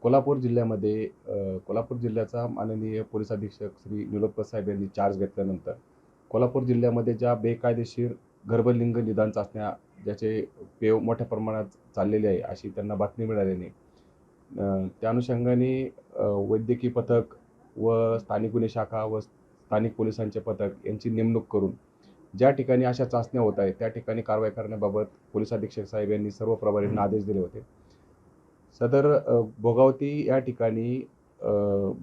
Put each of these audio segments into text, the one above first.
कोल्हापूर जिल्ह्यामध्ये कोल्हापूर जिल्ह्याचा माननीय पोलीस अधीक्षक श्री निलोत्पर साहेब यांनी चार्ज घेतल्यानंतर कोल्हापूर जिल्ह्यामध्ये ज्या बेकायदेशीर गर्भलिंग निदान चाचण्या ज्याचे पेव मोठ्या प्रमाणात चाललेले आहे अशी त्यांना बातमी मिळाल्याने त्या अनुषंगाने वैद्यकीय पथक व स्थानिक गुन्हे शाखा व स्थानिक पोलिसांचे पथक यांची नेमणूक करून ज्या ठिकाणी अशा चाचण्या होत आहेत त्या ठिकाणी कारवाई करण्याबाबत पोलीस अधीक्षक साहेब यांनी सर्व प्रभारींना आदेश दिले होते। सदर भोगावती या ठिकाणी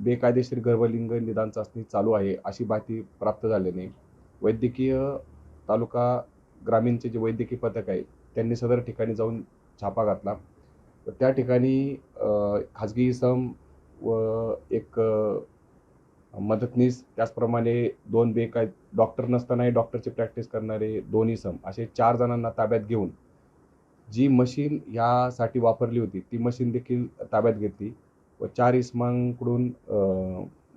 बेकायदेशीर गर्भलिंग निदान चाचणी चालू आहे अशी माहिती प्राप्त झाल्याने वैद्यकीय तालुका ग्रामीणचे जे वैद्यकीय पथक आहे त्यांनी सदर ठिकाणी जाऊन छापा घातला। त्या ठिकाणी खाजगी इसम व एक मदतनीस त्याचप्रमाणे दोन डॉक्टर नसतानाही डॉक्टरची प्रॅक्टिस करणारे दोन इसम असे 4 जणांना ताब्यात घेऊन जी मशीन यासाठी वापरली होती ती मशीन देखील ताब्यात घेतली व 4 इसमांकडून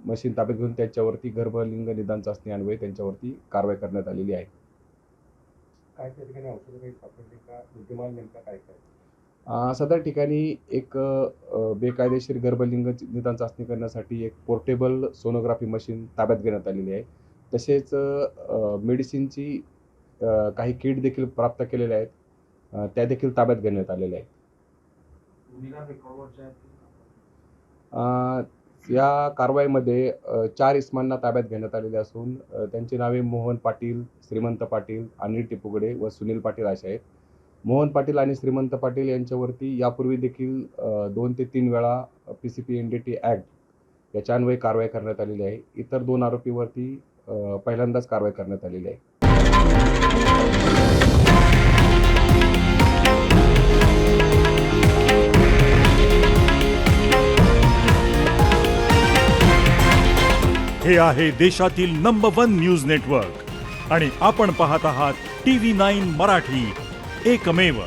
मशीन ताब्यात घेऊन त्यांच्यावरती गर्भलिंग निदान चाचणी अन्वये त्यांच्यावरती कारवाई करण्यात आलेली आहे। काय त्या ठिकाणी औषधं काही सापडली का? मुद्देमाल नेमका काय काय? सदर ठिकाणी एक बेकायदेशीर गर्भलिंग निदान चाचणी करण्यासाठी एक पोर्टेबल सोनोग्राफी मशीन ताब्यात घेण्यात आलेली आहे। तसेच मेडिसिनची काही किट देखील प्राप्त केलेल्या आहेत त्या देखील ताब्यात घेण्यात आलेल्या आहेत। या कारवाईमध्ये 4 इसमांना ताब्यात घेण्यात आलेले असून त्यांची नावे मोहन पाटील, श्रीमंत पाटील, अनिल टिपुगडे व सुनील पाटील असे आहेत। मोहन पाटील आणि श्रीमंत पाटील यांच्यावरती यापूर्वी देखील 2 ते 3 वेळा PCPNDT ॲक्ट याच्या अन्वये कारवाई करण्यात आलेली आहे। इतर 2 आरोपीवरती पहिल्यांदाच कारवाई करण्यात आलेली आहे। हे आहे देशातील नंबर 1 न्यूज नेटवर्क आणि आपण पाहत आहात TV9 मराठी, एकमेव।